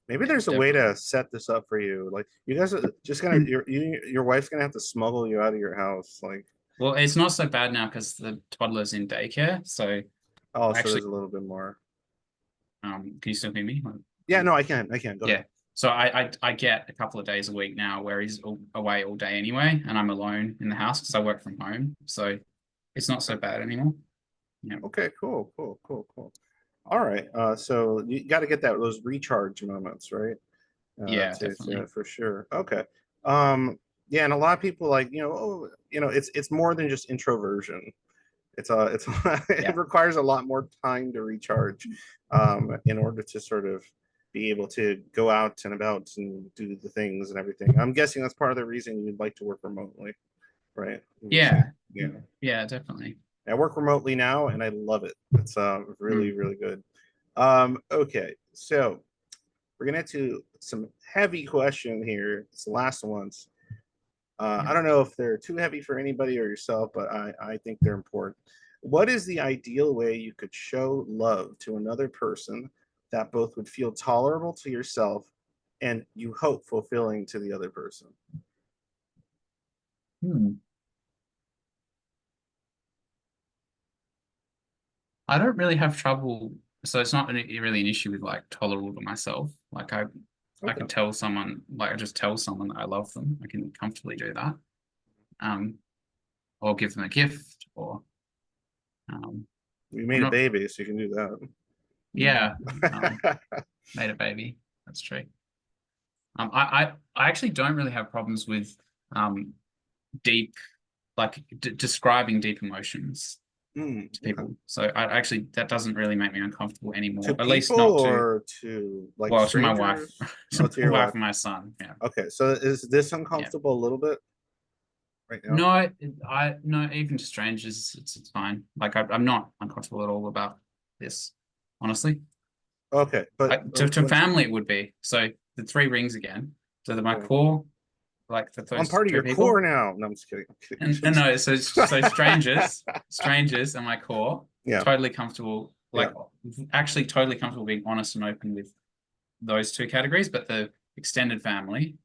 Maybe
Yeah,
there's a way
definitely.
to set this up for you. Like you guys are just gonna your wife's gonna have to smuggle you out of your house. Like,
Well, it's not so bad now because the toddler's in daycare. So
oh, so
actually,
there's a little bit more.
can you still hear me?
Yeah, no, I can. I can. Go ahead.
Yeah. So I get a couple of days a week now where he's away all day anyway, and I'm alone in the house because I work from home. So it's not so
Okay.
bad anymore. Yeah.
Okay, cool, cool, cool, cool. All right. So you got to get those recharge moments, right?
Yeah,
To
definitely.
for sure. Okay. Yeah, and a lot of people like, oh, it's more than just introversion. It's it
Yeah.
requires a lot more time to recharge, in order to sort of be able to go out and about and do the things and everything. I'm guessing that's part of the reason you'd like to work remotely, right? You say,
Yeah.
yeah.
Yeah, definitely.
I work remotely now and I love it. It's really,
Mm.
really good. Okay, so we're gonna get to some heavy question here. It's the last ones.
Yeah.
I don't know if they're too heavy for anybody or yourself, but I think they're important. What is the ideal way you could show love to another person that both would feel tolerable to yourself and you hope fulfilling to the other person?
Hmm. I don't really have trouble, so it's not really an issue with like tolerable to myself. Like I
Okay.
can tell someone, like I just tell someone that I love them. I can comfortably do that. Um, or give them a gift, or um,
You
I'm
made a
not.
baby, so you can do
Yeah,
that.
made a baby. That's true. I actually don't really have problems with um deep, like describing deep emotions to
Okay.
people. So I actually that doesn't really make me uncomfortable
To
anymore. At least
people
not to,
or to like
well, to my wife,
strangers?
to
Oh, to
my
your
wife
wife.
and my son. Yeah,
Okay, so is this
yeah.
uncomfortable a little bit right now?
No, I no, even to strangers, it's fine. Like I'm not uncomfortable at all about this, honestly.
Okay, but
To family, it would be. So the three rings again. So my
yeah.
core, like
I'm
those
part of
three
your core
people,
now. No, I'm just kidding. I'm
and
kidding.
no, so strangers, and my core,
Yeah,
totally comfortable.
yeah.
Like actually, totally comfortable being honest and open with those two categories. But the extended family,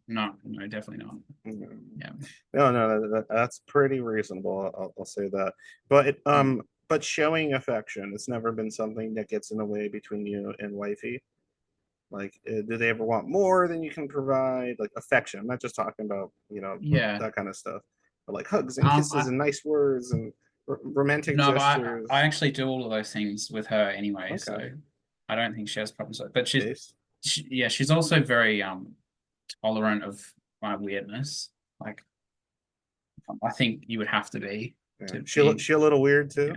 no, no, definitely not.
Mhm.
Yeah,
No, no, that's pretty reasonable. I'll say that.
mm.
But showing affection, it's never been something that gets in the way between you and wifey. Like, do they ever want more than you can provide? Like affection. I'm not just talking about,
Yeah.
that kind of stuff, but like hugs and kisses
I
and nice words and romantic
no, but I
gestures.
actually do all of those things with her anyway,
Okay.
so I don't think she has problems with it. But
Base.
yeah, she's also very tolerant of my weirdness. Like I think you would have to be
Yeah.
to
She
be,
she a little weird
yeah.
too.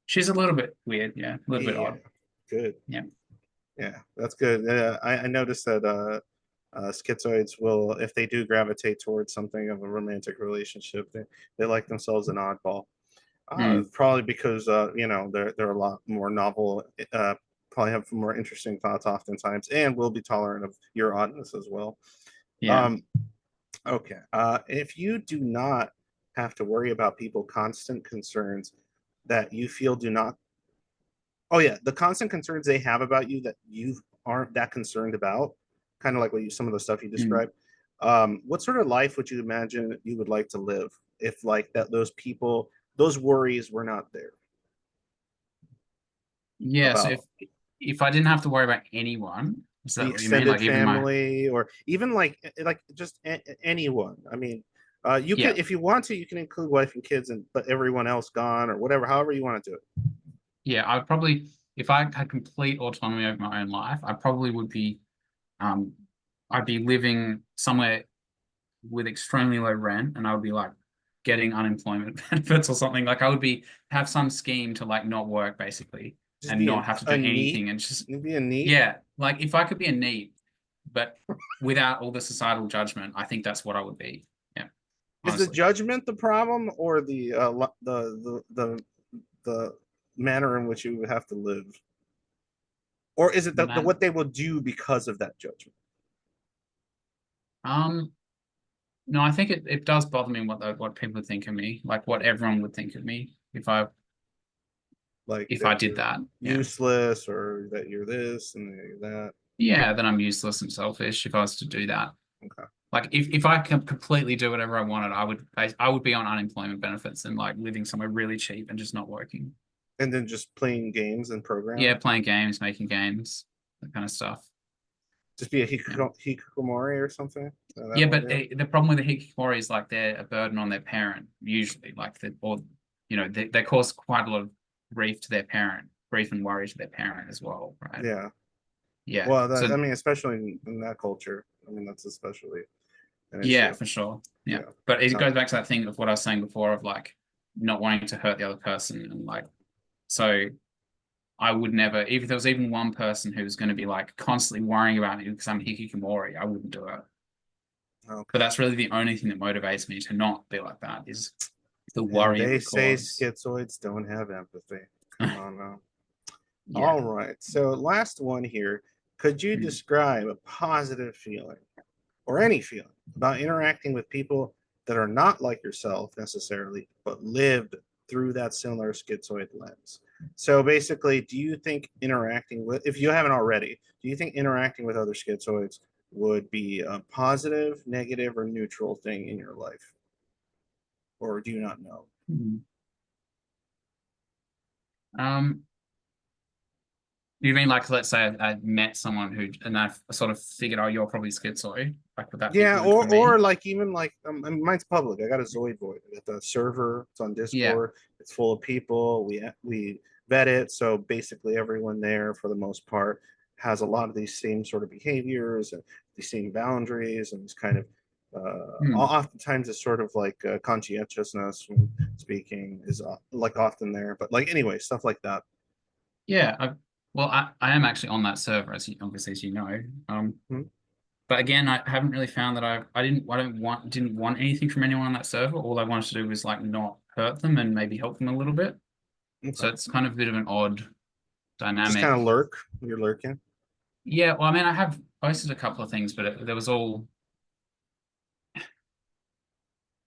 She's a little bit weird, yeah, a little bit
Yeah.
odd.
Good.
Yeah.
Yeah, that's good. I noticed that schizoids will, if they do gravitate towards something of a romantic relationship, they like themselves an oddball.
Mm,
Probably because they're a lot more novel, probably have more interesting thoughts oftentimes, and will be tolerant of your oddness as well.
yeah.
Um, okay, if you do not have to worry about people constant concerns that you feel do not, oh yeah, the constant concerns they have about you that you aren't that concerned about, kind of like some of the stuff you
Mm.
described. What sort of life would you imagine you would like to live if like that those people, those worries were not there
Yeah, so
about
if I didn't have to worry about anyone, is
the
that what you mean?
extended
Like even my,
family or even like just anyone? I mean, you
yeah.
could, if you want to, you can include wife and kids, and but everyone else gone or whatever, however you want to do it.
Yeah, I'd probably, if I had complete autonomy over my own life, I probably would be, um, I'd be living somewhere with extremely low rent, and I would be like getting unemployment benefits or something. Like I would be have some scheme to like not work basically
Just
and
be
not have to do
a neat,
anything and just,
be a neat.
yeah, like if I could be a neat, but without all the societal judgment, I think that's what I would be. Yeah,
Is the
honestly.
judgment the problem, or the manner in which you would have to live, or is it the
Man,
what they will do because of that judgment?
um, no, I think it does bother me what people think of me, like what everyone would think of me
Like
if I
that
did
you're
that. Yeah.
useless, or that you're this and that you're that.
Yeah, then I'm useless and selfish if I was to do that.
Okay.
Like if I can completely do whatever I wanted, I would be on unemployment benefits and like living somewhere really cheap and just not working.
And then just playing games and
Yeah,
programming.
playing games, making games, that kind of stuff.
Just be a
Yeah.
hikikomori or something. That
Yeah,
one,
but
yeah.
the problem with the hikikomori is like they're a burden on their parent usually, or they cause quite a lot of grief and worry to their parent as well, right?
Yeah.
Yeah.
Well,
So
I mean, especially in that culture. I mean, that's especially an
yeah,
issue.
for sure. Yeah.
Yeah.
But it
No.
goes back to that thing of what I was saying before of like not wanting to hurt the other person and like so I would never, if there was even one person who was going to be like constantly worrying about me because I'm hikikomori, I wouldn't do it. But
Okay.
that's really the only thing that motivates me to not be like that is the
And
worry it
they
would
say
cause.
schizoids don't have empathy. Come on now.
Yeah.
All right. So last one here. Could you
Mm.
describe a positive feeling or any feeling about interacting with people that are not like yourself necessarily, but lived through that similar schizoid lens? So basically, do you think interacting with, if you haven't already, do you think interacting with other schizoids would be a positive, negative, or neutral thing in your life? Or do you not know?
Mm. Um, you mean like let's say I met someone who and I sort of figured, oh, you're probably schizoid. Like, would that be
Yeah,
good for
or
me?
like even like I mean, mine's public. I got a Zoid Void. I got the server. It's on
Yeah.
Discord. It's full of people. We vet it, so basically everyone there, for the most part, has a lot of these same sort of behaviors and these same boundaries, and it's kind of
Hmm.
oftentimes it's sort of like conscientiousness when speaking is like often there. But like anyway, stuff like that.
Yeah. Well, I am actually on that server, as you, obviously as you know.
Hmm?
But again, I haven't really found that didn't want anything from anyone on that server. All I wanted to do was like not hurt them and maybe help them a little bit.
Okay.
So it's kind of a bit of an odd
Just kind
dynamic.
of lurk. You're lurking.
Yeah, well, I mean, I have posted a couple of things, but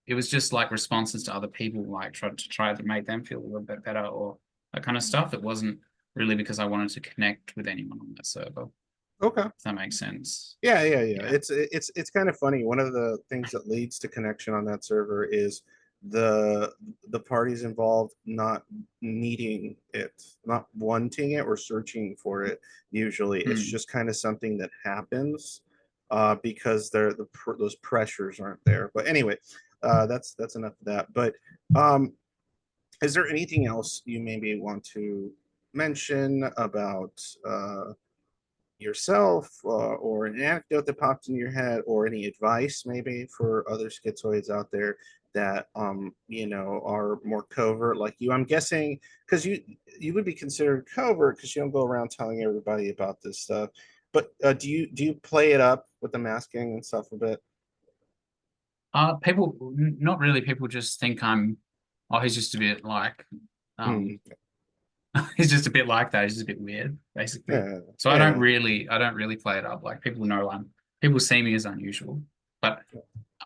it was just like responses to other people, like try to make them feel a little bit better or that kind of stuff. It wasn't really because I wanted to connect with anyone on that server,
Okay.
if that makes sense.
Yeah.
Yeah.
It's kind of funny. One of the things that leads to connection on that server is the the parties involved not needing it, not wanting it or searching for it. Usually, it's
Hmm.
just kind of something that happens because those pressures aren't there. But anyway, that's enough of that. But um, is there anything else you maybe want to mention about yourself or an anecdote that popped in your head or any advice maybe for other schizoids out there that are more covert like you? I'm guessing because you would be considered covert because you don't go around telling everybody about this stuff, but do you play it up with the masking and stuff a bit?
Not really. People just think oh, he's just a bit like, um,
Hmm.
he's just a bit like that. He's just a bit weird, basically.
Yeah,
So
yeah.
I don't really play it up. Like people see me as unusual. But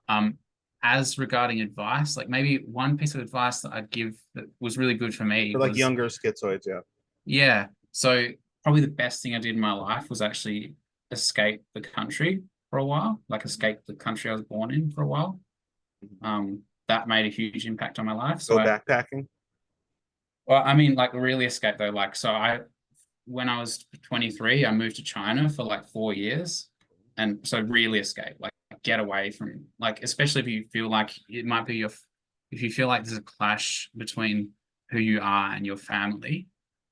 um, as regarding advice, like maybe one piece of advice that I'd give that was really good for me
For like
was,
younger schizoids, yeah.
yeah. So probably the best thing I did in my life was actually escape the country for a while, like escape the country I was born in for a while. That made a huge impact on my life.
Go backpacking.
Well, I mean, like really escape though. Like, when I was 23, I moved to China for like 4 years. And so really escape, like get away from, like, especially if you feel like it might be if you feel like there's a clash between who you are and your family,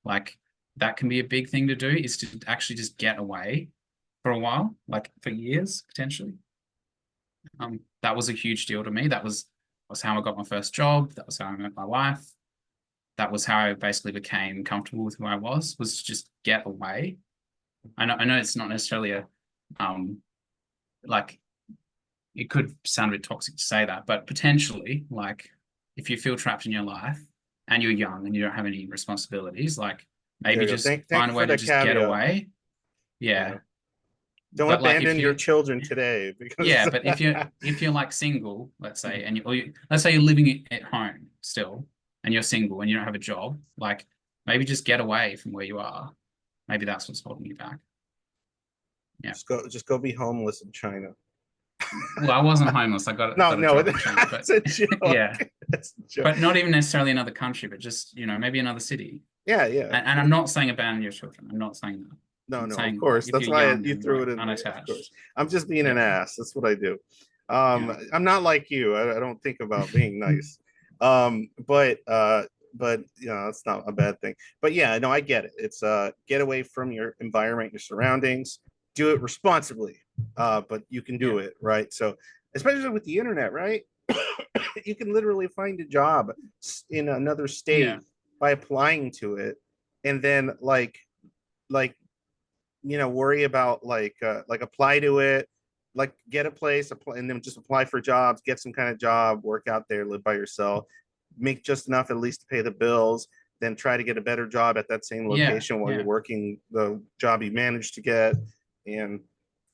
like that can be a big thing to do is to actually just get away for a while, like for years potentially. That was a huge deal to me. Was how I got my first job. That was how I met my wife. That was how I basically became comfortable with who I was to just get away. I know it's not necessarily a um like it could sound a bit toxic to say that, but potentially like if you feel trapped in your life and you're young and you don't have any responsibilities, like
There
maybe
you go.
just
Thank
find
you
a
for
way to
the
just get
caveat.
away.
Yeah.
Yeah.
Don't
But like if
abandon your
you
children today
yeah,
because
but if you're like single, let's say, let's say you're living at home still and you're single and you don't have a job, like maybe just get away from where you are. Maybe that's what's holding you back. Yeah.
just go be homeless in China.
Well, I wasn't homeless.
No,
got a
no,
job in China, but
that's a joke.
yeah,
That's a joke.
but not even necessarily another country, but just, maybe another city.
Yeah.
And I'm not saying abandon your children. I'm not saying that.
No,
I'm
no, of
saying
course.
if
That's
you're
why
young
you
and
threw
like
it in there. Of course.
unattached.
I'm just being an
Yeah.
ass. That's what I do.
Yeah.
I'm not like you. I don't think about being nice. But but you know, it's not a bad thing. But yeah, no, I get it. It's get away from your environment, your surroundings, do it responsibly. But you can
Yeah.
do it, right? So especially with the internet, right? You can literally find a job in another
Yeah.
state by applying to it, and then like you know, worry about like apply to it, like get a place, apply, and then just apply for jobs, get some kind of job, work out there, live by yourself, make just enough at least to pay the bills, then try to get a better job at that same
Yeah.
location while you're
Yeah.
working the job you managed to get, and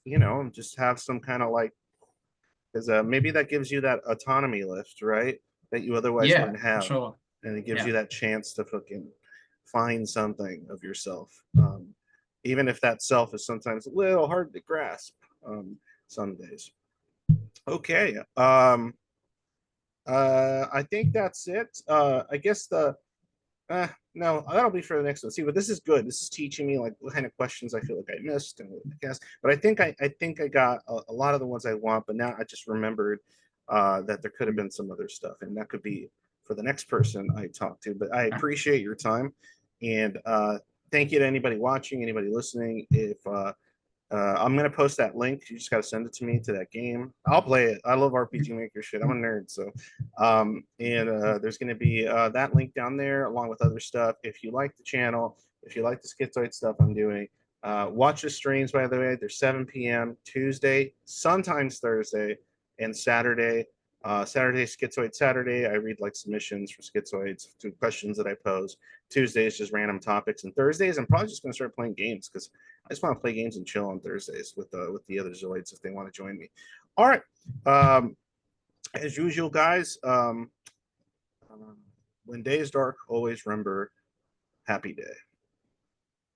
you know, just have some kind of like, because maybe that gives you that autonomy lift, right? That you otherwise
Yeah.
wouldn't
For
have,
sure.
and it gives
Yeah.
you that chance to fucking find something of yourself, even if that self is sometimes a little hard to grasp, some days. Okay, I think that's it. I guess no, that'll be for the next one. See, but this is good. This is teaching me like what kind of questions I feel like I missed, and I guess. But I think I got a lot of the ones I want. But now I just remembered that there could have been some other stuff, and that could be for the next person I talk to. But I
Okay.
appreciate your time, and thank you to anybody watching, anybody listening. If I'm gonna post that link. You just gotta send it to me to that game. I'll play it. I love RPG Maker shit. I'm a nerd, so and there's gonna be that link down there along with other stuff. If you like the channel, if you like the schizoid stuff I'm doing, watch the streams. By the way, they're 7 p.m. Tuesday, sometimes Thursday, and Saturday. Saturday, Schizoid Saturday. I read like submissions for schizoids to questions that I pose. Tuesdays, just random topics, and Thursdays, I'm probably just gonna start playing games because I just want to play games and chill on Thursdays with the other Zoids if they want to join me. All right. As usual, guys, when day is dark, always remember happy day.